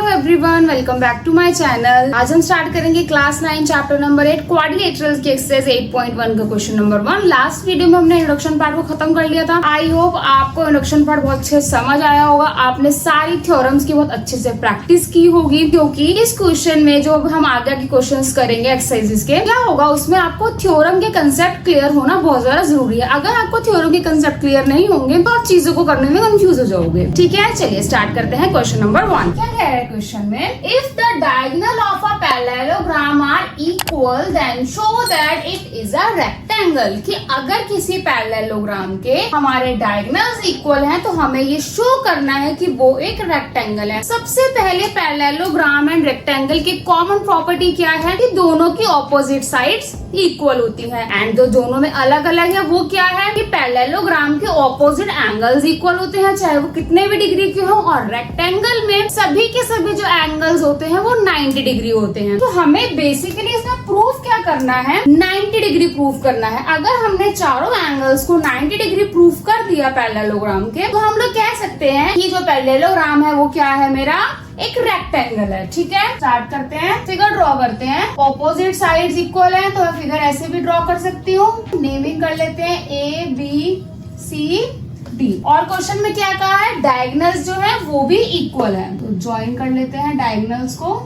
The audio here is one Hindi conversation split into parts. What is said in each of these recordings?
Everyone, welcome back to my channel. आज हम स्टार्ट करेंगे क्लास 9 चैप्टर नंबर 8 क्वाड्रिलेटरल्स की एक्सरसाइज 8.1 का क्वेश्चन नंबर 1। लास्ट वीडियो में हमने इंट्रोडक्शन पार्ट को खत्म कर लिया था। आई होप आपको इंट्रोडक्शन पार्ट बहुत अच्छे से समझ आया होगा। आपने सारी थ्योरम्स की बहुत अच्छे से प्रैक्टिस की होगी, क्योंकि इस क्वेश्चन में जो हम आगे के क्वेश्चन करेंगे एक्सरसाइजेस के, क्या होगा उसमें आपको थ्योरम के कंसेप्ट क्लियर होना बहुत ज्यादा जरूरी है। अगर आपको थ्योरम के कंसेप्ट क्लियर नहीं होंगे तो आप चीजों को करने में कंफ्यूज हो जाओगे। ठीक है, चलिए स्टार्ट करते हैं क्वेश्चन नंबर 1। क्या कह रहा है क्वेश्चन में? If the diagonal of a parallelogram are equal then show that it is a rectangle. कि अगर किसी पैरेललोग्राम के हमारे डायगोनल्स इक्वल हैं तो हमें ये शो करना है कि वो एक रेक्टेंगल है। सबसे पहले पैरेललोग्राम एंड रेक्टेंगल की कॉमन प्रॉपर्टी क्या है कि दोनों की ऑपोजिट साइड्स इक्वल होती हैं। एंड जो दोनों में अलग अलग है वो क्या है कि पैरेललोग्राम के ऑपोजिट एंगल्स इक्वल होते हैं, चाहे वो कितने भी डिग्री के हो। और रेक्टेंगल में सभी के सभी जो एंगल्स होते हैं वो 90 डिग्री होते हैं। तो हमें बेसिकली इसमें प्रूफ क्या करना है? 90 डिग्री प्रूफ करना है। अगर हमने चारों एंगल्स को 90 डिग्री प्रूफ कर दिया पैरेललोग्राम के, तो हम लोग कह सकते हैं कि जो पैरेललोग्राम है वो क्या है? मेरा एक रेक्टेंगल है। ठीक है, स्टार्ट करते हैं। फिगर ड्रॉ करते हैं। ऑपोजिट साइड्स इक्वल है तो मैं फिगर ऐसे भी ड्रॉ कर सकती हूँ। नेमिंग कर लेते हैं ABCD। और क्वेश्चन में क्या कहा है? डायगोनल्स जो है वो भी इक्वल है, तो ज्वाइन कर लेते हैं डायगोनल्स को।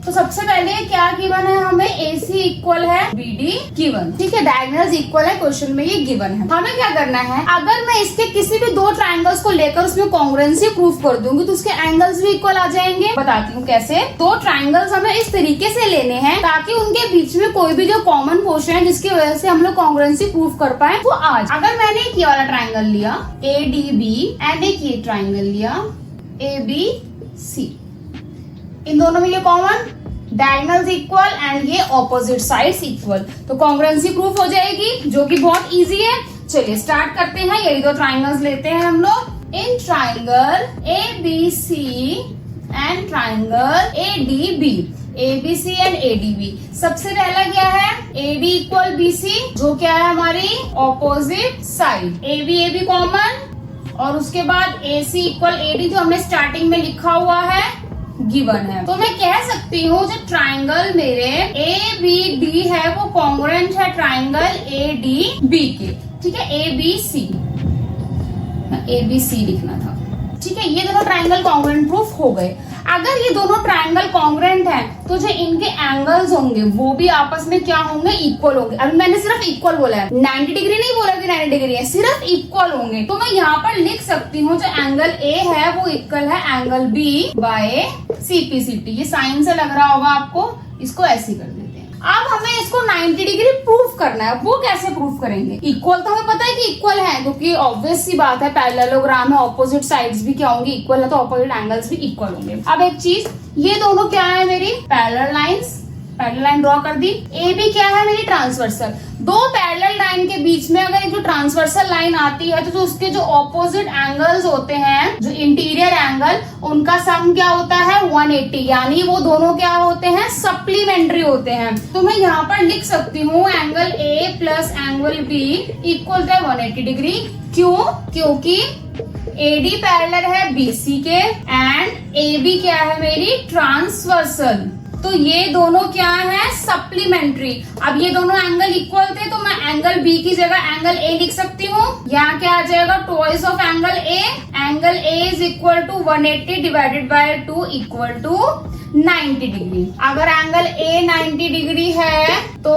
तो सबसे पहले क्या गिवन है हमें? AC इक्वल है BD गिवन। ठीक है, डायगोनल्स इक्वल है, क्वेश्चन में ये गिवन है। हमें क्या करना है? अगर मैं इसके किसी भी दो ट्रायंगल्स को लेकर उसमें कॉन्ग्रुएंसी प्रूफ कर दूंगी तो उसके एंगल्स भी इक्वल आ जाएंगे। बताती हूँ कैसे। दो ट्रायंगल्स हमें इस तरीके से लेने हैं ताकि उनके बीच में कोई भी जो कॉमन पोर्शन है जिसकी वजह से हम लोग कॉन्ग्रुएंसी प्रूफ कर पाए वो आज। अगर मैंने एक ये वाला ट्रायंगल लिया ADB एंड एक ये ट्रायंगल लिया ABC, इन दोनों में ये कॉमन डायगोनल्स इक्वल एंड ये ऑपोजिट साइड्स इक्वल, तो कॉन्ग्रुएंसी प्रूफ हो जाएगी, जो कि बहुत इजी है। चलिए स्टार्ट करते हैं। यही दो ट्रायंगल्स लेते हैं हम लोग। In triangle ABC and triangle ADB, ABC and ADB, सबसे पहला क्या है? AD इक्वल BC, जो क्या है हमारी ऑपोजिट साइड। AB कॉमन, और उसके बाद AC इक्वल AD जो हमने स्टार्टिंग में लिखा हुआ है गिवन है। तो मैं कह सकती हूँ जो ट्रायंगल मेरे ABD है वो कॉन्ग्रुएंट है ट्रायंगल ADB के। ठीक है, ABC लिखना था। ठीक है, ये दोनों ट्रायंगल कॉन्ग्रुएंट प्रूफ हो गए। अगर ये दोनों ट्रायंगल कॉन्ग्रुएंट हैं तो जो इनके एंगल्स होंगे वो भी आपस में क्या होंगे? इक्वल होंगे। अभी मैंने सिर्फ इक्वल बोला है, 90 डिग्री नहीं बोला कि 90 डिग्री है, सिर्फ इक्वल होंगे। तो मैं यहाँ पर लिख सकती हूँ जो एंगल A है वो इक्वल है एंगल B बाय CPCT। ये साइन से लग रहा होगा आपको, इसको ऐसे कर देते हैं। अब हमें इसको 90 डिग्री प्रूफ करना है। वो कैसे प्रूफ करेंगे? इक्वल तो हमें पता है कि इक्वल है, क्योंकि ऑब्वियस सी बात है पैरेललोग्राम है, ऑपोजिट साइड्स भी क्या होंगे? इक्वल है, तो ऑपोजिट एंगल्स भी इक्वल होंगे। अब एक चीज, ये दोनों क्या है? मेरी parallel lines. Parallel line draw कर दी। AB क्या है? मेरी ट्रांसवर्सल। दो पैरेलल लाइन के बीच में अगर एक जो ट्रांसवर्सल लाइन आती है तो जो उसके जो ऑपोजिट एंगल्स होते हैं, जो इंटीरियर एंगल, उनका सम क्या होता है? 180। यानी वो दोनों क्या होते हैं? सप्लीमेंट्री होते हैं। तो मैं यहाँ पर लिख सकती हूँ angle A plus angle B equal है 180 डिग्री। क्यों? क्योंकि AD पैरेलल है BC के एंड AB क्या है? मेरी ट्रांसवर्सल। तो ये दोनों क्या है? सप्लीमेंट्री। अब ये दोनों एंगल इक्वल थे तो मैं एंगल B की जगह एंगल A लिख सकती हूँ। यहाँ क्या आ जाएगा? Twice of angle A। Angle A is equal to 180 divided by 2 equal to 90 degree. अगर एंगल A 90 डिग्री है तो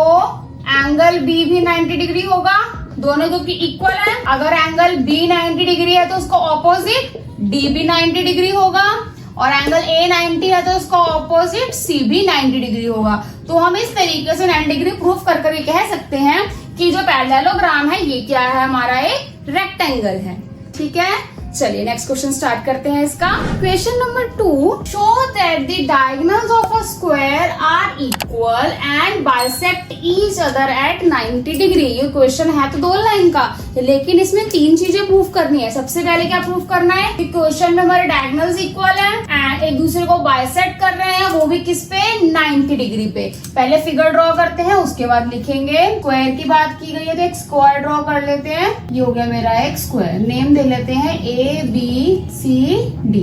एंगल B भी 90 डिग्री होगा, दोनों जो कि इक्वल है। अगर एंगल B 90 डिग्री है तो उसका ऑपोजिट D भी 90 डिग्री होगा, और एंगल A 90 है तो उसका ऑपोजिट C भी 90 डिग्री होगा। तो हम इस तरीके से 90 डिग्री प्रूफ कर कर कह सकते हैं कि जो पैरेललोग्राम है ये क्या है? हमारा एक रेक्टेंगल है। ठीक है, चलिए नेक्स्ट क्वेश्चन स्टार्ट करते हैं इसका। Question number 2, show that the diagonals of a square are equal and bisect each other at 90 degree. ये क्वेश्चन है तो दो लाइन का, लेकिन इसमें तीन चीजें प्रूफ करनी है। सबसे पहले क्या प्रूफ करना है कि क्वेश्चन में हमारे डायगोनल्स इक्वल है एंड एक दूसरे को बाइसेक्ट कर रहे हैं, वो भी किस पे? 90 डिग्री पे। पहले फिगर ड्रॉ करते हैं, उसके बाद लिखेंगे। स्क्वायर की बात की गई है तो एक स्क्वायर ड्रॉ कर लेते हैं। ये हो गया मेरा एक स्क्वायर। नेम दे लेते हैं ABCD।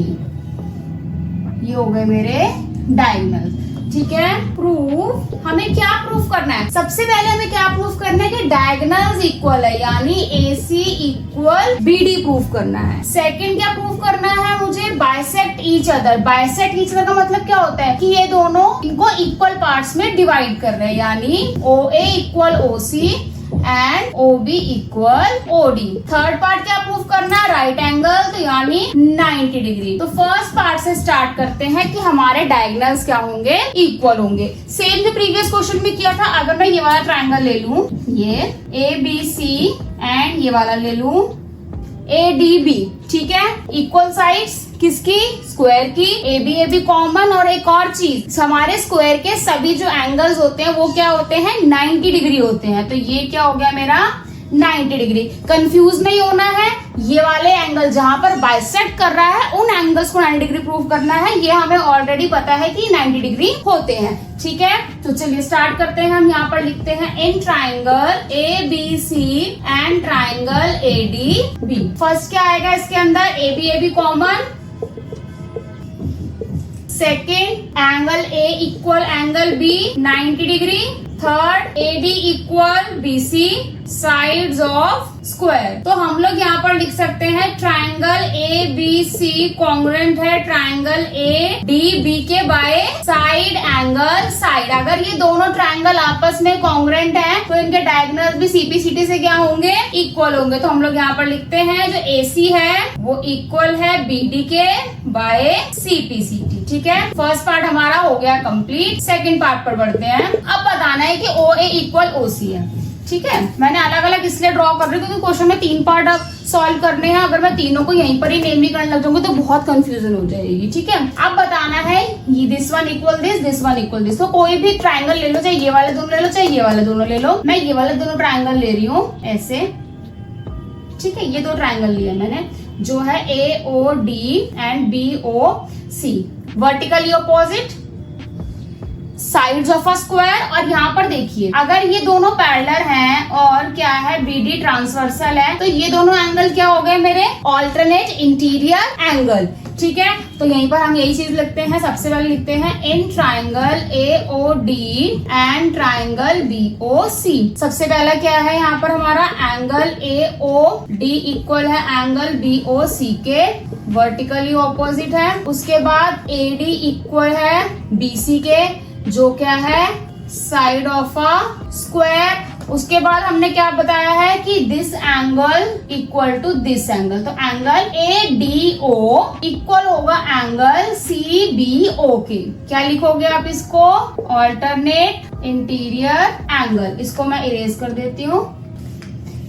ये हो गए मेरे डायगोनल। ठीक है, प्रूफ, हमें क्या प्रूफ करना है? सबसे पहले हमें क्या प्रूफ करना है कि डायगोनल्स इक्वल है, यानी AC इक्वल BD प्रूफ करना है। सेकंड क्या प्रूफ करना है मुझे? Bisect each other. Bisect each other का मतलब क्या होता है कि ये दोनों इनको इक्वल पार्ट्स में डिवाइड कर रहे हैं, यानी OA equal OC and OB equal OD। Third part क्या प्रूफ करना है? राइट एंगल, तो यानी 90 डिग्री। तो फर्स्ट पार्ट से स्टार्ट करते हैं कि हमारे डायगोनल्स क्या होंगे? इक्वल होंगे। सेम जो प्रीवियस क्वेश्चन में किया था, अगर मैं ये वाला ट्रायंगल ले लूं, ये ABC एंड ये वाला ले लूं ADB, ठीक है, इक्वल साइड्स किसकी? स्क्वायर की। AB कॉमन, और एक और चीज, हमारे स्क्वायर के सभी जो एंगल्स होते हैं वो क्या होते हैं? 90 डिग्री होते हैं। तो ये क्या हो गया मेरा? 90 डिग्री। कंफ्यूज नहीं होना है, ये वाले एंगल जहां पर बाइसेक्ट कर रहा है उन एंगल्स को 90 डिग्री प्रूव करना है। ये हमें ऑलरेडी पता है कि 90 डिग्री होते हैं। ठीक है, तो चलिए स्टार्ट करते हैं। हम यहाँ पर लिखते हैं in triangle ABC and triangle ADB। First क्या आएगा इसके अंदर? AB common. Second, angle A equal angle B 90 degree. Third, AD equal BC sides of square. तो हम लोग यहाँ पर लिख सकते हैं ट्राइंगल ABC कॉन्ग्रुएंट है ट्राइंगल ADB के बाय साइड एंगल साइड। अगर ये दोनों ट्राइंगल आपस में कॉन्ग्रुएंट है तो इनके डायगोनल भी CP/CT से क्या होंगे? इक्वल होंगे। तो हम लोग यहाँ पर लिखते हैं जो AC है वो इक्वल है BD के बाय CP/CT। ठीक है, फर्स्ट पार्ट हमारा हो गया कंप्लीट। सेकंड पार्ट पर बढ़ते हैं। अब बताना है कि OA इक्वल OC है। ठीक है, मैंने अलग अलग इसलिए ड्रॉ कर रही हूँ क्योंकि क्वेश्चन में 3 पार्ट सॉल्व करने हैं। अगर मैं तीनों को यहीं पर ही नेम नहीं करने लग जाऊंगी तो बहुत कंफ्यूजन हो जाएगी। ठीक है, अब बताना है ये this one equal this one equal this. तो कोई भी ट्राइंगल ले लो, चाहे ये वाले दोनों ले लो, चाहे ये वाले दोनों ले लो। मैं ये वाले दोनों ट्राइंगल ले रही हूँ ऐसे। ठीक है, ये 2 ट्राइंगल लिए मैंने, जो है AOD and BOC, vertically opposite sides of a square. और यहाँ पर देखिए, अगर ये दोनों पैरेलल हैं और क्या है BD ट्रांसवर्सल है, तो ये दोनों एंगल क्या हो गए मेरे? Alternate interior angle. ठीक है, तो यहीं पर हम यही चीज लिखते हैं। सबसे पहले लिखते हैं in triangle AOD and triangle BOC। सबसे पहला क्या है यहाँ पर हमारा? एंगल AOD इक्वल है एंगल BOC के, वर्टिकली ऑपोजिट है। उसके बाद AD इक्वल है BC के, जो क्या है? Side of a square. उसके बाद हमने क्या बताया है कि this angle equal to this angle. तो एंगल ADO इक्वल होगा एंगल CBO के। क्या लिखोगे आप इसको? Alternate interior angle. इसको मैं इरेज कर देती हूँ।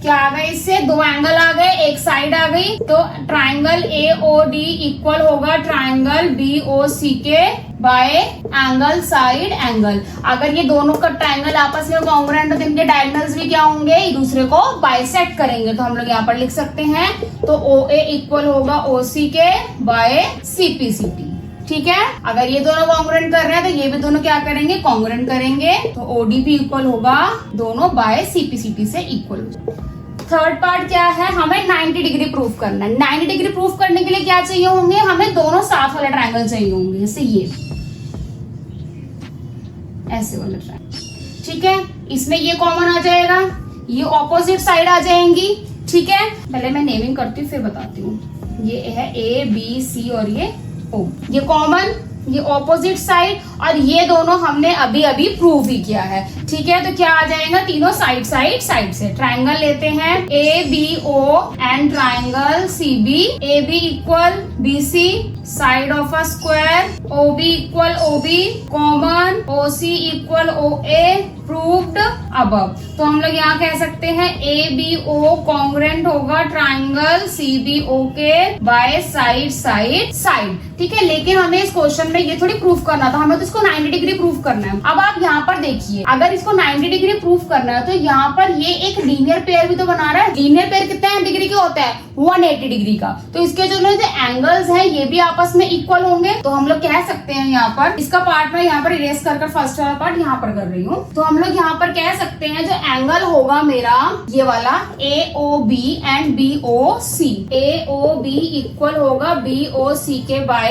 क्या आ गए? इससे 2 एंगल आ गए, एक साइड आ गई। तो ट्राइंगल AOD इक्वल होगा ट्राइंगल BOC के बाय एंगल साइड एंगल। अगर ये दोनों का ट्राइंगल आपस में कॉन्ग्रुएंट है तो इनके डायगोनल्स भी क्या होंगे? एक दूसरे को बाइसेक्ट करेंगे। तो हम लोग यहाँ पर लिख सकते हैं, तो OA इक्वल होगा OC के बाय CP/CT। ठीक है, अगर ये दोनों कॉन्ग्रुएंट कर रहे हैं तो ये भी दोनों क्या करेंगे? कॉन्ग्रुएंट करेंगे। तो OD भी इक्वल होगा दोनों बाय CP/CT से इक्वल हो जाए। थर्ड पार्ट क्या है? हमें 90 डिग्री प्रूफ करना है। 90 डिग्री प्रूफ करने के लिए क्या चाहिए होंगे? हमें दोनों साथ वाले ट्रायंगल चाहिए होंगे, जैसे ये ऐसे वाला ट्रायंगल। ठीक है, इसमें ये कॉमन आ जाएगा, ये ऑपोजिट साइड आ जाएंगी। ठीक है, पहले मैं नेमिंग करती हूँ फिर बताती हूँ। ये है ABC और ये O, ये कॉमन, ये ऑपोजिट साइड, और ये दोनों हमने अभी अभी प्रूव ही किया है। ठीक है, तो क्या आ जाएगा? तीनों साइड से ट्राइंगल लेते हैं ABO and triangle CB। AB equal BC side of a square, OB equal OB common, OC equal OA proved above. तो हम लोग यहाँ कह सकते हैं ABO कॉन्ग्रुएंट होगा ट्राइंगल CBO के बाय साइड। ठीक है, लेकिन हमें इस क्वेश्चन में ये थोड़ी प्रूफ करना था, हमें तो इसको 90 डिग्री प्रूफ करना है। अब आप यहाँ पर देखिए, अगर इसको 90 डिग्री प्रूफ करना है तो यहाँ पर ये एक लीनियर पेयर भी तो बना रहा है। लीनियर पेयर कितने डिग्री का होता है? 180 डिग्री का। तो इसके जो एंगल्स हैं ये भी आपस में इक्वल होंगे। तो हम लोग कह सकते हैं यहाँ पर, इसका पार्ट मैं यहाँ पर इरेज कर फर्स्ट वाला पार्ट यहाँ पर कर रही हूँ। तो हम लोग यहाँ पर कह सकते हैं जो एंगल होगा मेरा ये वाला AOB and BOC। AOB equal होगा BOC के बाय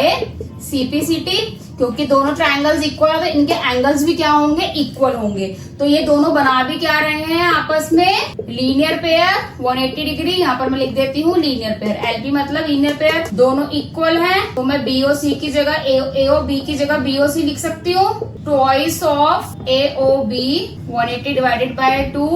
CPCT, क्योंकि दोनों ट्रायंगल्स इक्वल है तो इनके एंगल्स भी क्या होंगे, इक्वल होंगे। तो ये दोनों बना भी क्या रहे हैं आपस में, लीनियर पेयर 180 डिग्री। यहाँ पर मैं लिख देती हूँ लीनियर पेयर, LP मतलब लीनियर पेयर, दोनों इक्वल हैं। तो मैं BOC की जगह AOB की जगह BOC लिख सकती हूँ। Twice of AOB 180 divided by 2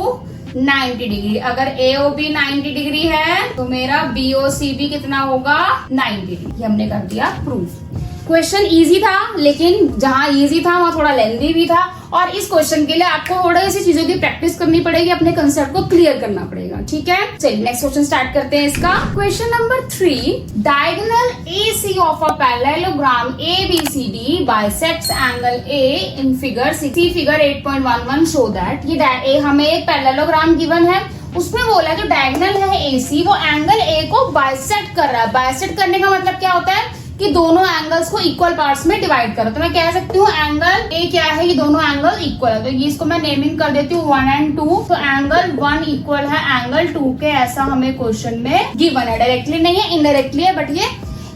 90 degree. अगर AOB 90 डिग्री है तो मेरा BOC भी कितना होगा, 90 डिग्री। ये हमने कर दिया प्रूफ। क्वेश्चन इजी था, लेकिन जहां इजी था वहां थोड़ा लेंथी भी था, और इस क्वेश्चन के लिए आपको थोड़ा ऐसी चीजों की प्रैक्टिस करनी पड़ेगी, अपने कंसेप्ट को क्लियर करना पड़ेगा। ठीक है, चलिए नेक्स्ट क्वेश्चन स्टार्ट करते हैं इसका। Question number 3, diagonal AC of a parallelogram ABCD bisects angle A in figure figure 8.11 show that. ये हमें एक पैरेललोग्राम गिवन है, उसमें बोला है जो डायगोनल है AC वो एंगल A को बाइसेक्ट कर रहा है। बाइसेक्ट करने का मतलब क्या होता है कि दोनों एंगल्स को इक्वल पार्ट्स में डिवाइड करो। तो मैं कह सकती हूँ एंगल A क्या है, ये दोनों एंगल इक्वल है, तो ये इसको मैं नेमिंग कर देती हूँ 1 और 2। तो एंगल 1 इक्वल है एंगल 2 के, ऐसा हमें क्वेश्चन में गिवन है। डायरेक्टली नहीं है, इनडायरेक्टली है, बट ये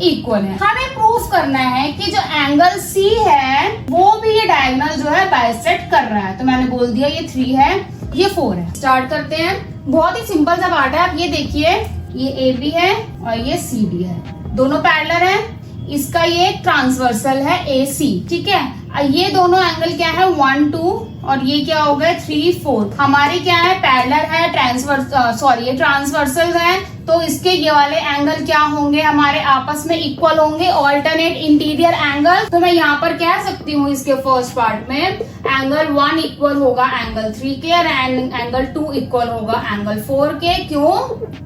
इक्वल है। हमें प्रूफ करना है कि जो एंगल C है वो भी ये डायगोनल जो है बाइसेक्ट कर रहा है। तो मैंने बोल दिया ये 3 है, ये 4 है। स्टार्ट करते हैं। बहुत ही सिंपल सा पार्ट है। आप ये देखिए, ये AB है और ये CD है, दोनों पैरेलल है। इसका ये ट्रांसवर्सल है AC, ठीक है। ये दोनों एंगल क्या है, 1 2, और ये क्या हो गए 3 4। हमारी क्या है, पैरेलल है, ये ट्रांसवर्सल है, तो इसके ये वाले एंगल क्या होंगे, हमारे आपस में इक्वल होंगे, ऑल्टरनेट इंटीरियर एंगल। तो मैं यहाँ पर कह सकती हूँ इसके फर्स्ट पार्ट में एंगल 1 इक्वल होगा एंगल 3 के, और एंगल 2 इक्वल होगा एंगल 4 के। क्यों?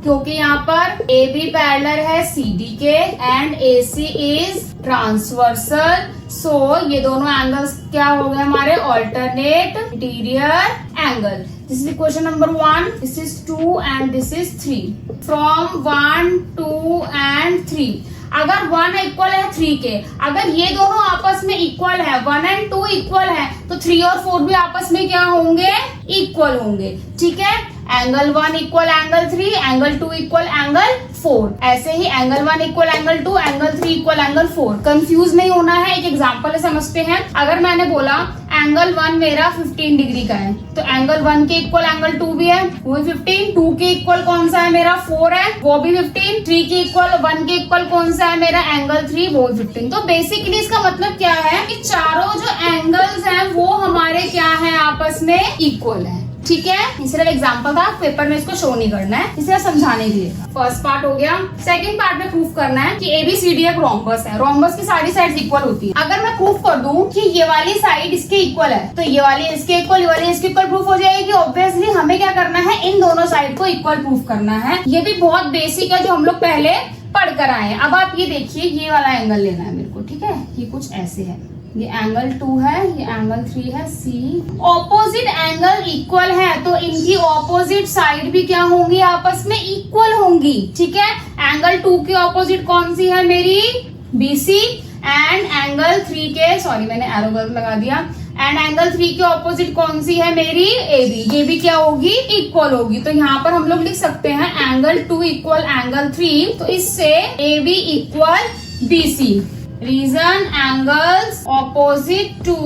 क्योंकि यहाँ पर AB पैरेलल है CD के एंड AC इज ट्रांसवर्सल। सो ये दोनों एंगल्स क्या हो गए हमारे, alternate interior angle. This is question number 1, this is 2 and this is 3. From 1, 2 and 3. अगर 1 इक्वल है 3 के, अगर ये दोनों आपस में इक्वल है, 1 और 2 इक्वल है, तो 3 और 4 भी आपस में क्या होंगे, इक्वल होंगे। ठीक है, angle 1 equal angle 3, angle 2 equal angle 4। ऐसे ही angle 1 equal angle 2, angle 3 equal angle 4। Confuse नहीं होना है, एक एग्जांपल समझते हैं। अगर मैंने बोला एंगल 1 मेरा 15 डिग्री का है, तो एंगल 1 के इक्वल एंगल 2 भी है, वो भी 15। 2 के इक्वल कौन सा है मेरा, 4 है, वो भी 15। 3 के इक्वल 1 के इक्वल कौन सा है मेरा, एंगल 3, वो 15। तो बेसिकली इसका मतलब क्या है कि चारों जो एंगल्स हैं वो हमारे क्या है, आपस में इक्वल है। ठीक है, ये सिर्फ एग्जांपल था, पेपर में इसको शो नहीं करना है, इसे समझाने के लिए। फर्स्ट पार्ट हो गया। सेकंड पार्ट में प्रूफ करना है कि ABCD एक रोम्बस है, रोम्बस की सारी साइड्स इक्वल होती है। अगर मैं प्रूफ कर दूं कि ये वाली साइड इसके इक्वल है, तो ये वाली इसके इक्वल, ये वाली इसके इक्वल प्रूफ हो जाएगी। ऑब्वियसली हमें क्या करना है, इन दोनों साइड को इक्वल प्रूफ करना है। ये भी बहुत बेसिक है जो हम लोग पहले पढ़ कर आए हैं। अब आप ये देखिए, ये वाला एंगल लेना है मेरे को, ठीक है। ये कुछ ऐसे है, ये एंगल 2 है, ये एंगल 3 है, C। ऑपोजिट एंगल इक्वल है, तो इनकी ऑपोजिट साइड भी क्या होंगी, आपस में इक्वल होंगी। ठीक है, एंगल 2 की ऑपोजिट कौन सी है मेरी, BC, एंड एंगल 3 के, सॉरी मैंने एरो गलत लगा दिया, एंड एंगल 3 की ऑपोजिट कौन सी है मेरी, AB। ये भी क्या होगी, इक्वल होगी। तो यहाँ पर हम लोग लिख सकते हैं एंगल 2 इक्वल एंगल 3, तो इससे AB equal BC। Reason angles opposite to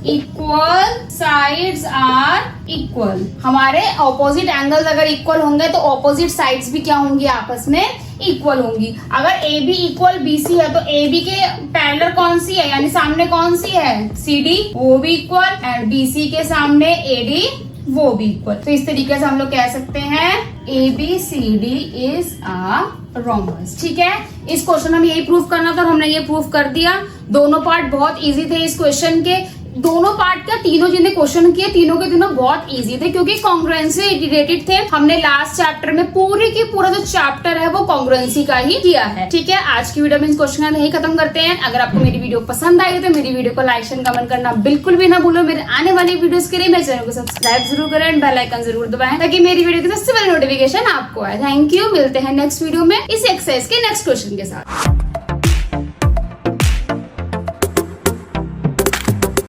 equal sides are equal. हमारे ऑपोजिट एंगल्स अगर इक्वल होंगे तो ऑपोजिट साइड्स भी क्या होंगी, आपस में इक्वल होंगी। अगर AB इक्वल BC है तो AB के पैरेलल कौन सी है, यानी सामने कौन सी है, CD, वो भी इक्वल, एंड BC के सामने AD, वो भी इक्वल। तो इस तरीके से हम लोग कह सकते हैं ABCD इज अ रोम्बस। ठीक है, इस क्वेश्चन में यही प्रूफ करना था और हमने ये प्रूफ कर दिया। दोनों पार्ट बहुत इजी थे इस क्वेश्चन के। दोनों पार्ट का तीनों जिन्होंने क्वेश्चन किए, तीनों के तीनों बहुत इजी थे, क्योंकि कॉन्ग्रुएंसी रिलेटेड थे। हमने लास्ट चैप्टर में पूरी की पूरा जो चैप्टर है वो कॉन्ग्रुएंसी का ही किया है। ठीक है, आज की वीडियो में इस क्वेश्चन यही खत्म करते हैं। अगर आपको मेरी वीडियो पसंद आई तो मेरी वीडियो को लाइक शेयर कमेंट करना बिल्कुल भी ना भूलो। मेरे आने वाली वीडियोस के लिए मेरे चैनल को सब्सक्राइब जरूर करें एंड बेल आइकन जरूर दबाएं, ताकि मेरी वीडियो की सबसे पहले नोटिफिकेशन आपको आए। थैंक यू, मिलते हैं नेक्स्ट वीडियो में इस एक्सरसाइज के नेक्स्ट क्वेश्चन के साथ।